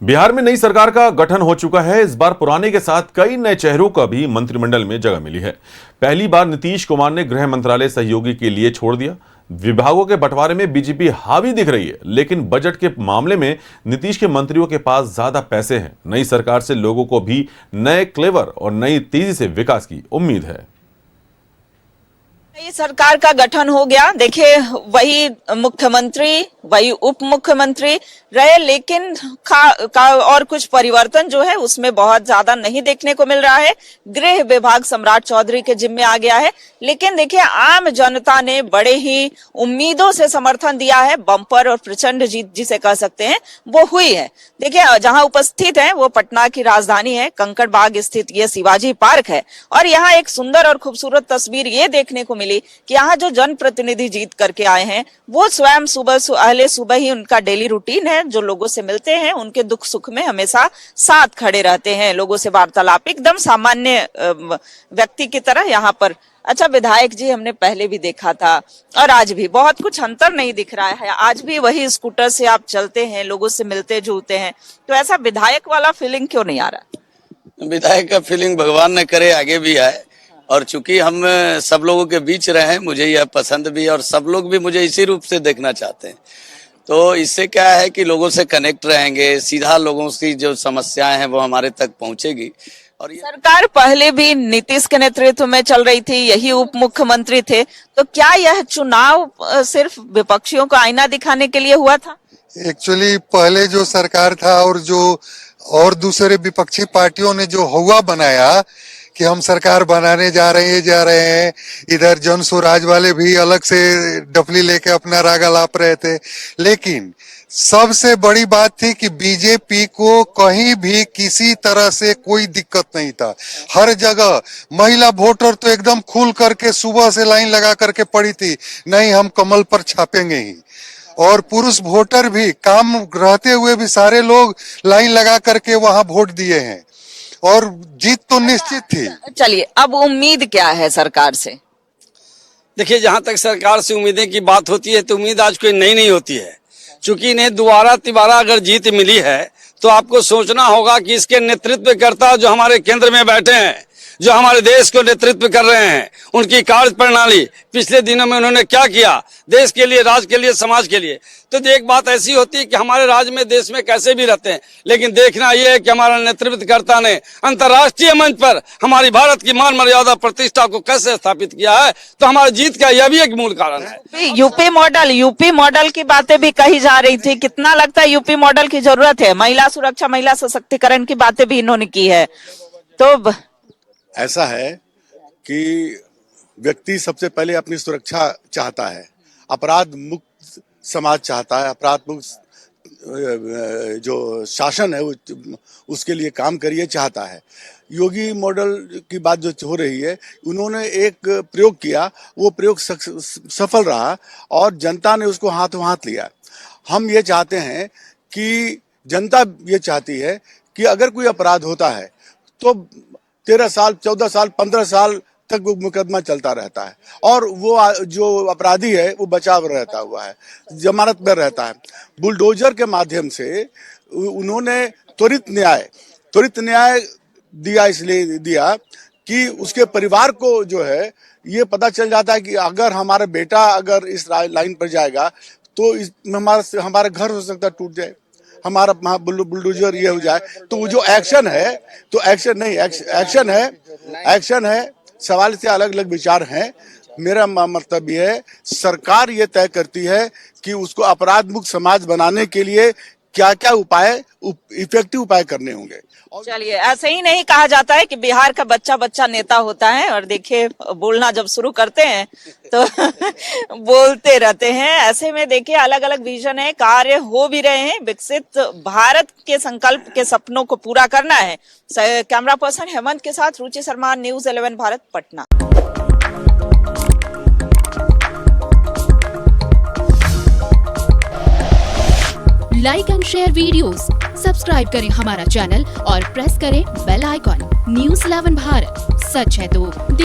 बिहार में नई सरकार का गठन हो चुका है। इस बार पुराने के साथ कई नए चेहरों का भी मंत्रिमंडल में जगह मिली है। पहली बार नीतीश कुमार ने गृह मंत्रालय सहयोगी के लिए छोड़ दिया। विभागों के बंटवारे में बीजेपी हावी दिख रही है, लेकिन बजट के मामले में नीतीश के मंत्रियों के पास ज्यादा पैसे हैं। नई सरकार से लोगों को भी नए क्लेवर और नई तेजी से विकास की उम्मीद है। नई सरकार का गठन हो गया। देखिए, वही मुख्यमंत्री वही उप मुख्यमंत्री रहे, लेकिन और कुछ परिवर्तन जो है उसमें बहुत ज्यादा नहीं देखने को मिल रहा है। गृह विभाग सम्राट चौधरी के जिम्मे आ गया है, लेकिन देखिए आम जनता ने बड़े ही उम्मीदों से समर्थन दिया है। बम्पर और प्रचंड जीत जिसे कह सकते हैं वो हुई है। देखिए, जहां उपस्थित है वो पटना की राजधानी है, कंकड़ बाग स्थित ये शिवाजी पार्क है, और यहाँ एक सुंदर और खूबसूरत तस्वीर ये देखने को मिली कि यहाँ जो जनप्रतिनिधि जीत करके आए हैं वो स्वयं सुबह ही उनका डेली रूटीन है। जो लोगों से मिलते हैं, उनके दुख सुख में हमेशा साथ खड़े रहते हैं, लोगों से वार्तालाप, एकदम सामान्य व्यक्ति की तरह यहाँ पर। अच्छा, विधायक जी हमने पहले भी देखा था और आज भी बहुत कुछ अंतर नहीं दिख रहा है। आज भी वही स्कूटर से आप चलते हैं, लोगों से मिलते जुलते हैं, तो ऐसा विधायक वाला फीलिंग क्यों नहीं आ रहा? विधायक का फीलिंग भगवान न करे आगे भी आए, और चूंकि हम सब लोगों के बीच रहे हैं, मुझे यह पसंद भी है और सब लोग भी मुझे इसी रूप से देखना चाहते हैं। तो इससे क्या है कि लोगों से कनेक्ट रहेंगे, सीधा लोगों की जो समस्याएं हैं वो हमारे तक पहुंचेगी। और सरकार पहले भी नीतीश के नेतृत्व में चल रही थी, यही उप मुख्यमंत्री थे, तो क्या यह चुनाव सिर्फ विपक्षियों को आईना दिखाने के लिए हुआ था? एक्चुअली पहले जो सरकार था और दूसरे विपक्षी पार्टियों ने जो हवा बनाया कि हम सरकार बनाने जा रहे हैं, इधर जन स्वराज वाले भी अलग से डफली लेके अपना राग अलाप रहे थे। लेकिन सबसे बड़ी बात थी कि बीजेपी को कहीं भी किसी तरह से कोई दिक्कत नहीं था। हर जगह महिला वोटर तो एकदम खुल करके सुबह से लाइन लगा करके पड़ी थी, नहीं हम कमल पर छापेंगे ही। और पुरुष वोटर भी काम रहते हुए भी सारे लोग लाइन लगा करके वहां वोट दिए हैं और जीत तो निश्चित थी। चलिए, अब उम्मीद क्या है सरकार से? देखिए, जहां तक सरकार से उम्मीदें की बात होती है तो उम्मीद आज कोई नई नहीं होती है। चूंकि इन्हें तिबारा अगर जीत मिली है तो आपको सोचना होगा कि इसके नेतृत्वकर्ता जो हमारे केंद्र में बैठे हैं, जो हमारे देश को नेतृत्व कर रहे हैं, उनकी कार्य प्रणाली पिछले दिनों में उन्होंने क्या किया देश के लिए, राज्य के लिए, समाज के लिए। तो एक बात ऐसी होती है कि हमारे राज्य में, देश में कैसे भी रहते हैं, लेकिन देखना यह है कि हमारा नेतृत्वकर्ता ने अंतर्राष्ट्रीय मंच पर हमारी भारत की मान मर्यादा प्रतिष्ठा को कैसे स्थापित किया है। तो हमारी जीत का यह भी एक मूल कारण है। यूपी मॉडल की बातें भी कही जा रही थी। कितना लगता है यूपी मॉडल की जरूरत है? महिला सुरक्षा, महिला सशक्तिकरण की बातें भी इन्होंने की है। तो ऐसा है कि व्यक्ति सबसे पहले अपनी सुरक्षा चाहता है, अपराध मुक्त समाज चाहता है, अपराध मुक्त जो शासन है उसके लिए काम करिए चाहता है। योगी मॉडल की बात जो हो रही है, उन्होंने एक प्रयोग किया, वो प्रयोग सफल रहा और जनता ने उसको हाथों हाथ लिया। हम ये चाहते हैं कि जनता ये चाहती है कि अगर कोई अपराध होता है तो 13 साल, 14 साल, 15 साल तक वो मुकदमा चलता रहता है और वो जो अपराधी है वो बचाव रहता हुआ है, जमानत में रहता है। बुलडोजर के माध्यम से उन्होंने त्वरित न्याय दिया, इसलिए दिया कि उसके परिवार को जो है ये पता चल जाता है कि अगर हमारा बेटा अगर इस लाइन पर जाएगा तो हमारा घर हो सकता है टूट जाए, हमारा बुलडोजर ये हो जाए। तो वो जो एक्शन है, तो एक्शन है, सवाल से अलग अलग विचार हैं। मेरा मतलब ये है, सरकार ये तय करती है कि उसको अपराध मुक्त समाज बनाने के लिए क्या क्या इफेक्टिव उपाय करने होंगे। चलिए, ऐसे ही नहीं कहा जाता है कि बिहार का बच्चा नेता होता है, और देखिए बोलना जब शुरू करते हैं तो बोलते रहते हैं। ऐसे में देखिए अलग अलग विजन है, कार्य हो भी रहे हैं। विकसित भारत के संकल्प के सपनों को पूरा करना है। कैमरा पर्सन हेमंत के साथ Ruchi Sharma, news 11 Bharat, Patna. Like and share videos, subscribe करें हमारा चैनल और प्रेस करें बेल आइकॉन। न्यूज़ 11 भारत, सच है तो